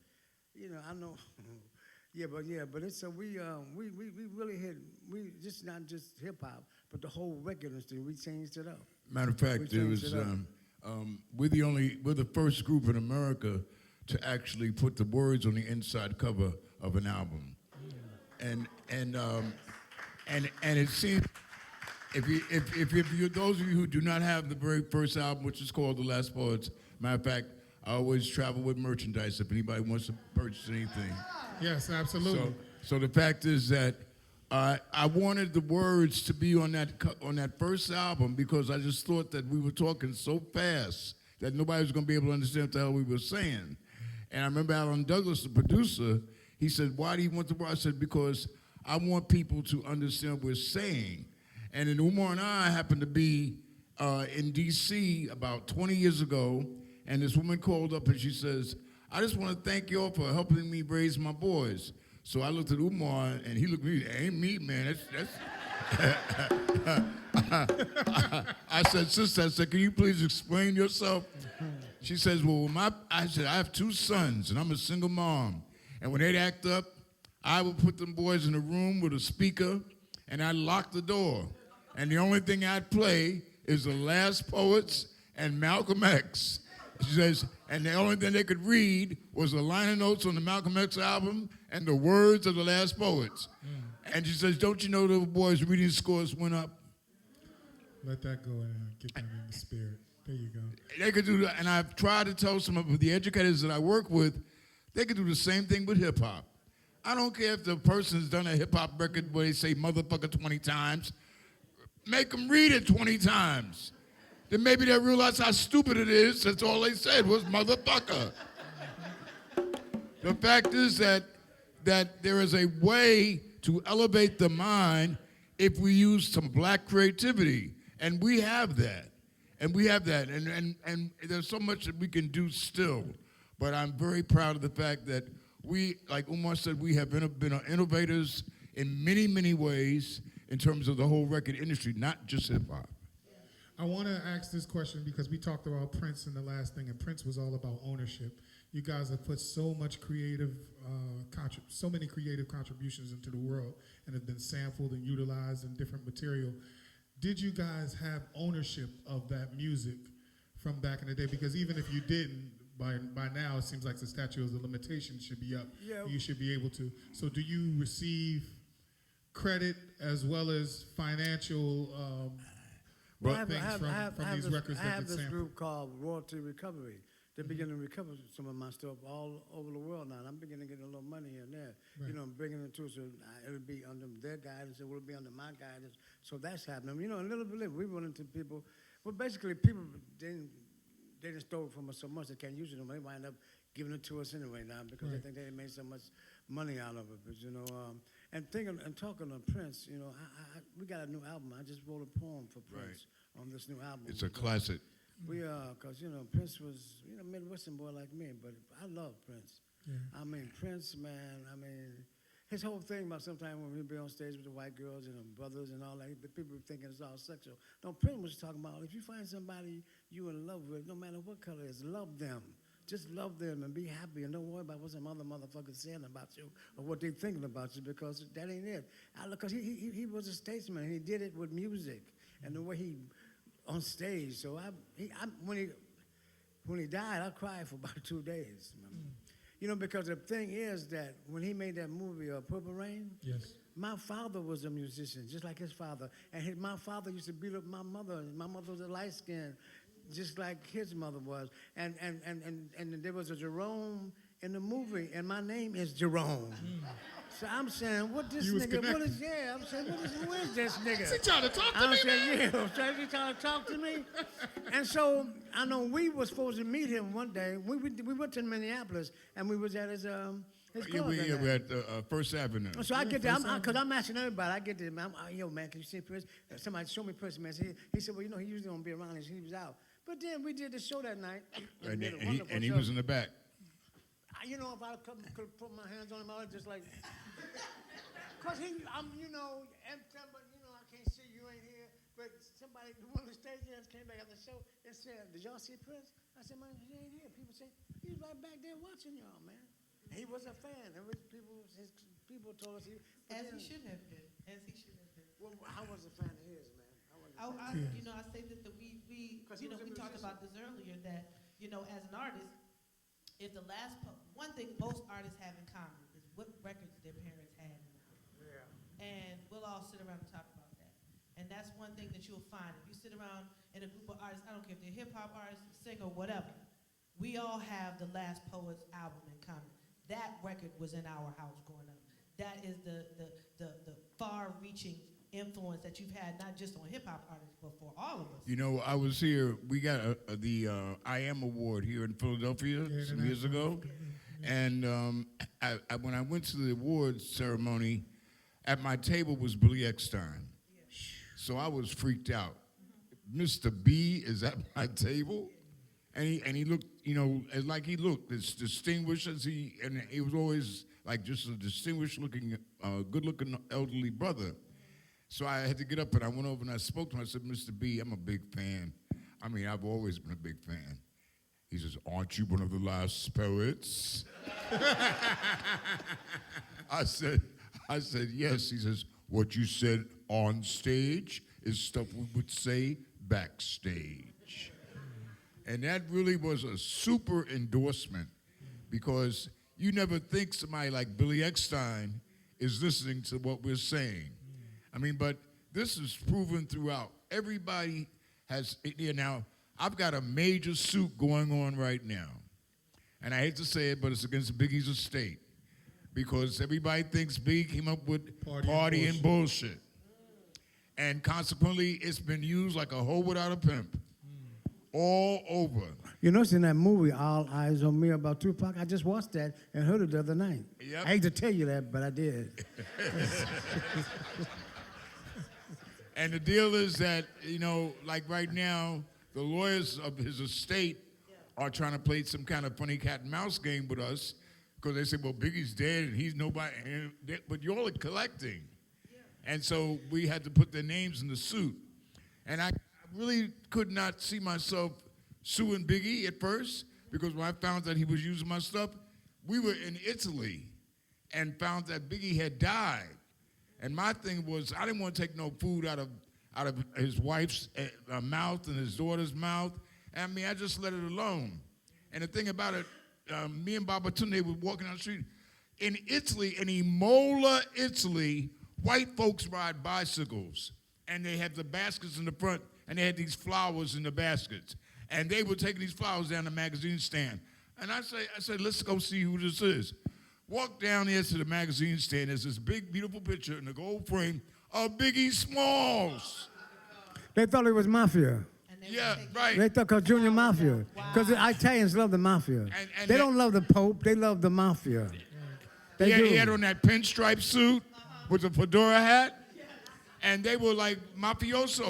I know. but it's so we really hit. We just not just hip hop, but the whole record industry. We changed it up. Matter of fact, it was we're the first group in America to actually put the words on the inside cover of an album, and it seems. If you those of you who do not have the very first album, which is called The Last Poets, matter of fact, I always travel with merchandise if anybody wants to purchase anything. Yes, absolutely. So the fact is that I wanted the words to be on that first album, because I just thought that we were talking so fast that nobody was going to be able to understand what the hell we were saying. And I remember Alan Douglas, the producer, he said, "Why do you want the word?" I said, "Because I want people to understand what we're saying." And then Umar and I happened to be in D.C. about 20 years ago, And this woman called up and she says, I just want to thank y'all for helping me raise my boys. So I looked at Umar and he looked at me, ain't me, man. I said, sister, I said, can you please explain yourself? She says, well, I said, I have 2 sons and I'm a single mom. And when they'd act up, I would put them boys in a room with a speaker and I'd lock the door. And the only thing I'd play is The Last Poets and Malcolm X. She says, and the only thing they could read was the liner notes on the Malcolm X album and the words of The Last Poets. And she says, don't you know the boys' reading scores went up? Let that go and get them in the spirit. There you go. They could do that, and I've tried to tell some of the educators that I work with, they could do the same thing with hip hop. I don't care if the person's done a hip hop record where they say motherfucker 20 times. Make them read it 20 times. Then maybe they'll realize how stupid it is. That's all they said was motherfucker. The fact is that there is a way to elevate the mind if we use some black creativity. And we have that. And there's so much that we can do still. But I'm very proud of the fact that we, like Umar said, we have been innovators in many, many ways in terms of the whole record industry, not just hip-hop. I want to ask this question because we talked about Prince in the last thing, and Prince was all about ownership. You guys have put so many creative contributions into the world and have been sampled and utilized in different material. Did you guys have ownership of that music from back in the day? Because even if you didn't, by now it seems like the statute of the limitations should be up. Yeah. You should be able to. So do you receive credit as well as financial things from these records that get sampled? I have this group called Royalty Recovery. They're beginning to recover some of my stuff all over the world now. And I'm beginning to get a little money in there. Right. You know, bringing it to us. So it'll be under their guidance. It will be under my guidance. So that's happening. You know, a little bit, we run into people. Well, basically, people, they just stole it from us so much they can't use it anymore. They wind up giving it to us anyway now because they think they made so much money out of it. But, you know, and talking to Prince, you know, we got a new album. I just wrote a poem for Prince on this new album. It's a classic. We are, because, you know, Prince was, you know, Midwestern boy like me, but I love Prince. Yeah. I mean, Prince, man, I mean, his whole thing about sometimes when he'd be on stage with the white girls and the brothers and all that, the people thinking it's all sexual. No, Prince was talking about if you find somebody you in love with, no matter what color it is, love them. Just love them and be happy and don't worry about what some other motherfuckers saying about you or what they thinking about you because that ain't it. Because he was a statesman and he did it with music and the way he on stage. So when he died, I cried for about 2 days. You know, because the thing is that when he made that movie, Purple Rain, yes, my father was a musician, just like his father. And my father used to beat up my mother. And my mother was a light skin, just like his mother was. And there was a Jerome in the movie, and my name is Jerome. So I'm saying, what this nigga, what is, yeah, I'm saying, who is this nigga? Is he trying to talk to me, I'm saying, yeah, is he trying to talk to me? And so, I know we were supposed to meet him one day. We went to Minneapolis, and we was at his club. We at First Avenue. So I get there, because I'm asking everybody, I get there, yo, man, can you see Prince? Somebody showed me Prince, man. He said, well, you know, he usually don't be around, he was out. But then we did the show that night. And he was in the back. You know, if I could put my hands on him, I would just like, because you know, but you know, I can't see you ain't here. But somebody, one of the stage hands came back after the show and said, did y'all see Prince? I said, man, he ain't here. People say, he's right back there watching y'all, man. He was a fan. And his people told us he. As he should have been. As he should have been. Well, I was a fan of his, man. You know, I say that we you know, we talked about this earlier that, you know, as an artist, if the one thing most artists have in common is what records their parents had in the house. Yeah. And we'll all sit around and talk about that. And that's one thing that you'll find. If you sit around in a group of artists, I don't care if they're hip-hop artists, singer, whatever, we all have the Last Poets album in common. That record was in our house growing up. That is the far-reaching influence that you've had, not just on hip-hop artists, but for all of us. You know, I was here, we got the I Am Award here in Philadelphia some years ago. And when I went to the awards ceremony, at my table was Billy Eckstine. So I was freaked out. Mr. B is at my table? and he looked, you know, as like he looked as distinguished as and he was always like just a distinguished looking, good looking elderly brother. So I had to get up and I went over and I spoke to him. I said, Mr. B, I'm a big fan. I mean, I've always been a big fan. He says, aren't you one of the last poets? I said, yes. He says, what you said on stage is stuff we would say backstage. And that really was a super endorsement because you never think somebody like Billy Eckstein is listening to what we're saying. I mean, but this is proven throughout. Everybody has, now, I've got a major suit going on right now. And I hate to say it, but it's against Biggie's estate. Because everybody thinks Biggie came up with party and bullshit. And consequently, it's been used like a hoe without a pimp. All over. You notice in that movie, All Eyes on Me, about Tupac, I just watched that and heard it the other night. Yep. I hate to tell you that, but I did. And the deal is that, you know, like right now, the lawyers of his estate are trying to play some kind of funny cat and mouse game with us because they say, well, Biggie's dead and he's nobody, but you're all collecting. And so we had to put their names in the suit. And I really could not see myself suing Biggie at first because when I found that he was using my stuff, we were in Italy and found that Biggie had died. And my thing was I didn't want to take no food out of his wife's mouth and his daughter's mouth. And I mean, I just let it alone. And the thing about it, me and Babatunde were walking down the street. In Italy, in Imola, Italy, white folks ride bicycles. And they have the baskets in the front, and they had these flowers in the baskets. And they were taking these flowers down the magazine stand. And I said, let's go see who this is. Walk down there to the magazine stand. There's this big, beautiful picture in the gold frame of Biggie Smalls. They thought it was mafia. Yeah, right. They thought called Junior Mafia. Because the Italians love the mafia. And they don't love the Pope. They love the mafia. They do. He had on that pinstripe suit with the fedora hat. And they were like mafioso.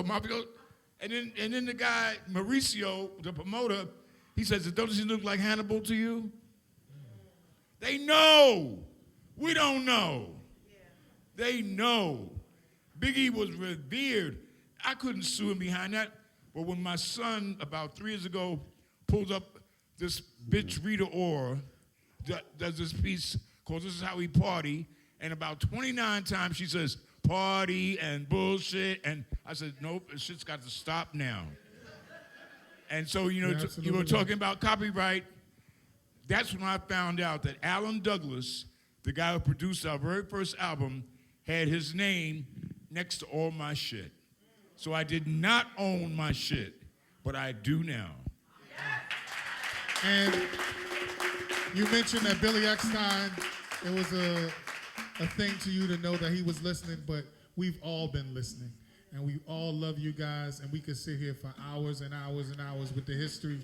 And then the guy, Mauricio, the promoter, he says, don't he look like Hannibal to you? They know. We don't know. They know. Biggie was revered. I couldn't sue him behind that. But when my son, about 3 years ago, pulled up this bitch Rita Ora, does this piece called This Is How We Party, and about 29 times she says, party and bullshit, and I said, nope, this shit's got to stop now. And so, you know, you were talking about copyright. That's when I found out that Alan Douglas, the guy who produced our very first album, had his name next to all my shit. So I did not own my shit, but I do now. And you mentioned that Billy Eckstein, it was a thing to you to know that he was listening, but we've all been listening. And we all love you guys, and we could sit here for hours and hours and hours with the history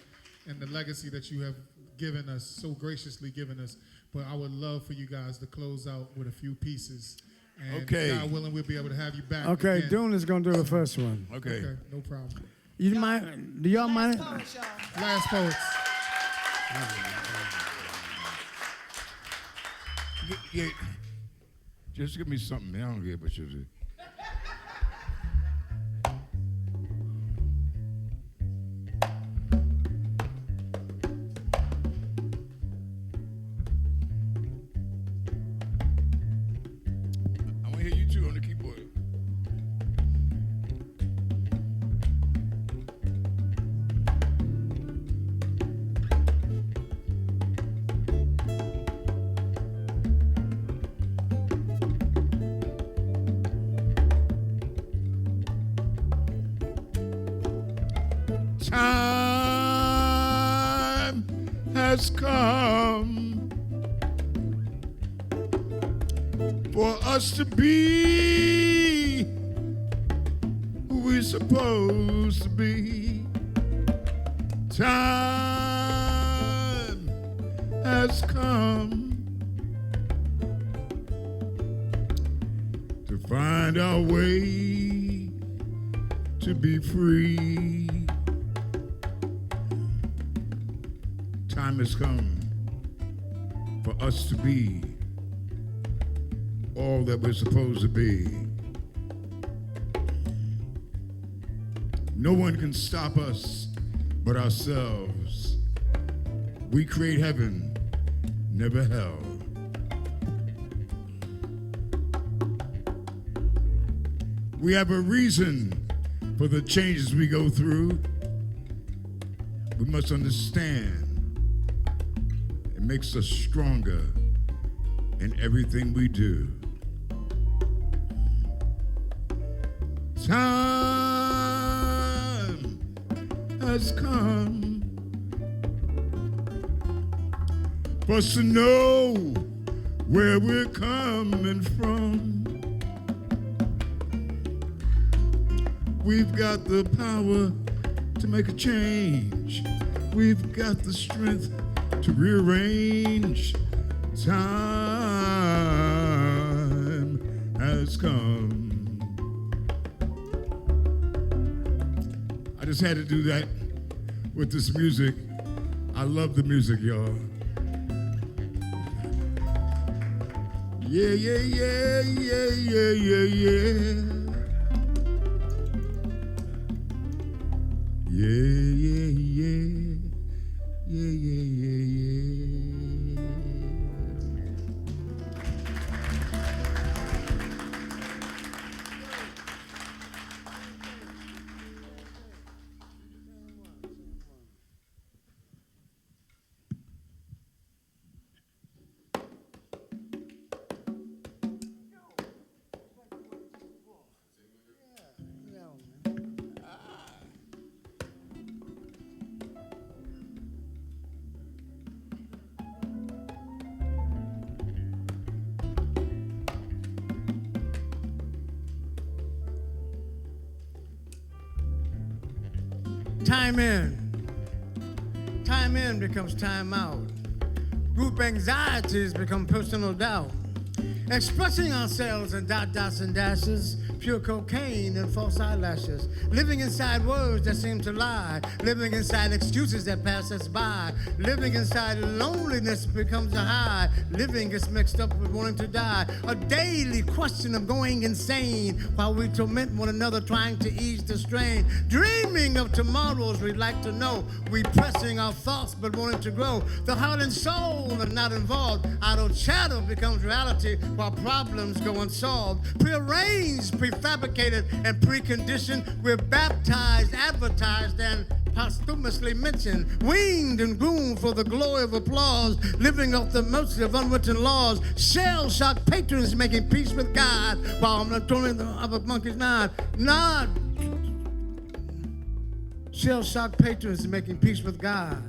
and the legacy that you have given us, so graciously given us. But I would love for you guys to close out with a few pieces. And okay. God willing, we'll be able to have you back. Okay, again. Dune is going to do the first one. Okay. No problem. You mind? Do y'all mind? Poets, y'all. Last poets. Yeah, just give me something. I don't care what you do. I want to hear you too on the keyboard. Time has come for us to be who we're supposed to be. Time has come to find our way to be free. time has come for us to be all that we're supposed to be. No one can stop us but ourselves. We create heaven, never hell. We have a reason for the changes we go through. We must understand it makes us stronger in everything we do. Time has come for us to know where we're coming from. We've got the power to make a change. We've got the strength to rearrange. Time has come. I just had to do that with this music. I love the music, y'all. Yeah, yeah, yeah, yeah, yeah, yeah, yeah. Yeah, yeah, yeah, yeah, yeah, yeah, yeah. Time in. Time in becomes time out. Group anxieties become personal doubt. Expressing ourselves in dots and dashes, pure cocaine and false eyelashes. Living inside words that seem to lie. Living inside excuses that pass us by. Living inside loneliness becomes a high. Living gets mixed up with wanting to die. A daily question of going insane while we torment one another trying to ease the strain. Dreaming of tomorrows we'd like to know. Repressing our thoughts but wanting to grow. The heart and soul are not involved. Idle chatter becomes reality while problems go unsolved. Prearranged, prefabricated, and preconditioned. We're baptized, advertised, and posthumously mentioned. Weaned and groomed for the glory of applause. Living off the mercy of unwritten laws. Shell-shocked patrons making peace with God while I'm throwing of a monkey's nod. Shell-shocked patrons making peace with God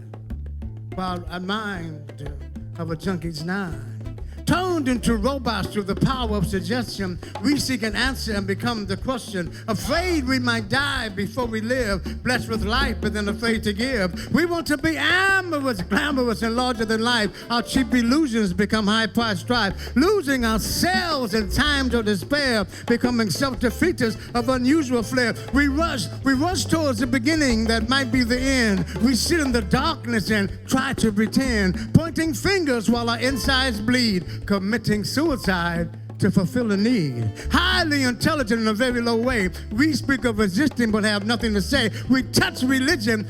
while I mind of a junkie's nine. Turned into robots through the power of suggestion, we seek an answer and become the question. Afraid we might die before we live, blessed with life but then afraid to give. We want to be amorous, glamorous, and larger than life. Our cheap illusions become high-priced strife. Losing ourselves in times of despair, becoming self-defeaters of unusual flair. We rush towards the beginning that might be the end. We sit in the darkness and try to pretend, pointing fingers while our insides bleed. Committing suicide to fulfill a need. Highly intelligent in a very low way. We speak of resisting but have nothing to say. We touch religion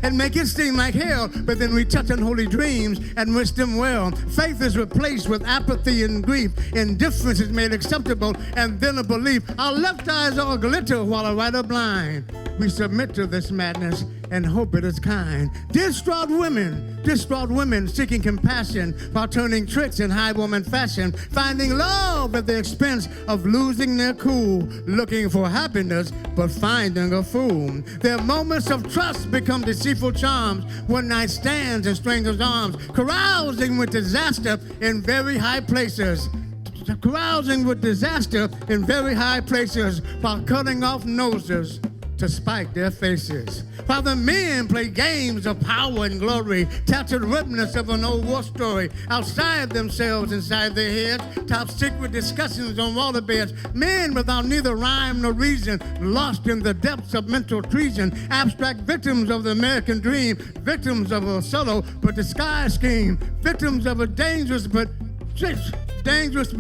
and make it seem like hell, but then we touch unholy dreams and wish them well. Faith is replaced with apathy and grief. Indifference is made acceptable and then a belief. Our left eyes all glitter while our right are blind. We submit to this madness and hope it is kind. Distraught women seeking compassion while turning tricks in high woman fashion, finding love at the expense of losing their cool, looking for happiness but finding a fool. Their moments of trust become deceitful charms, one night stands in strangers' arms, carousing with disaster in very high places. Carousing with disaster in very high places while cutting off noses to spike their faces. While the men play games of power and glory, tattered remnants of an old war story outside themselves, inside their heads, top secret discussions on waterbeds. Men without neither rhyme nor reason, lost in the depths of mental treason, abstract victims of the American dream, victims of a subtle but disguised scheme, victims of a dangerous but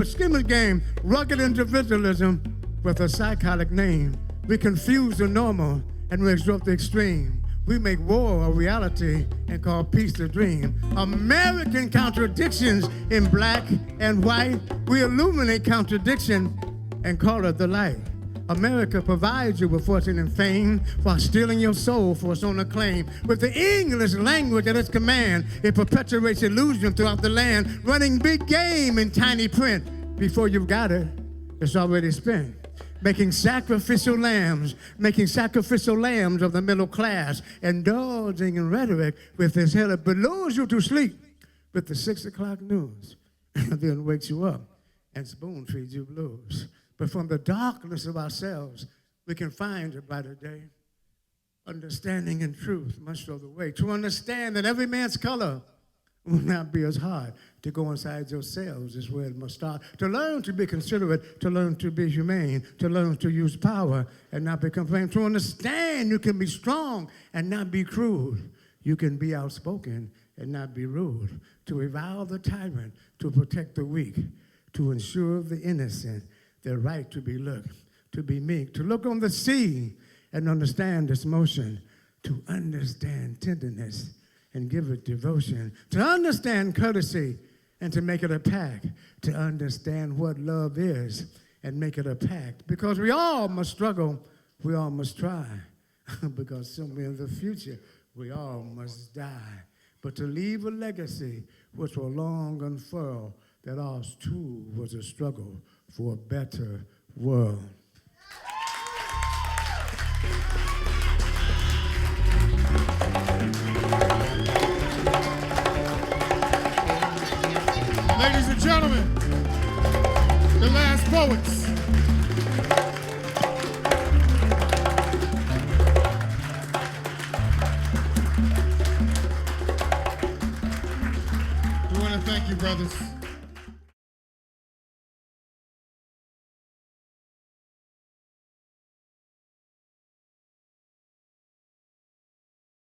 scheming game, rugged individualism with a psychotic name. We confuse the normal and we exalt the extreme. We make war a reality and call peace the dream. American contradictions in black and white. We illuminate contradiction and call it the light. America provides you with fortune and fame while stealing your soul for its own acclaim. With the English language at its command, it perpetuates illusion throughout the land, running big game in tiny print. Before you've got it, it's already spent. Making sacrificial lambs of the middle class, indulging in rhetoric with his head up, but lulls you to sleep with the 6 o'clock news, and then wakes you up and spoon feeds you blues. But from the darkness of ourselves, we can find a brighter day. Understanding and truth must show the way. To understand that every man's color will not be as hard. To go inside yourselves is where it must start. To learn to be considerate, to learn to be humane, to learn to use power and not be complaining. To understand you can be strong and not be crude. You can be outspoken and not be rude. To revile the tyrant, to protect the weak, to ensure the innocent their right to be looked, to be meek, to look on the sea and understand its motion, to understand tenderness and give it devotion, to understand courtesy and to make it a pact, to understand what love is and make it a pact. Because we all must struggle, we all must try, because somewhere in the future we all must die. But to leave a legacy which will long unfurl that ours too was a struggle for a better world. Ladies and gentlemen, the last poets. We want to thank you, brothers.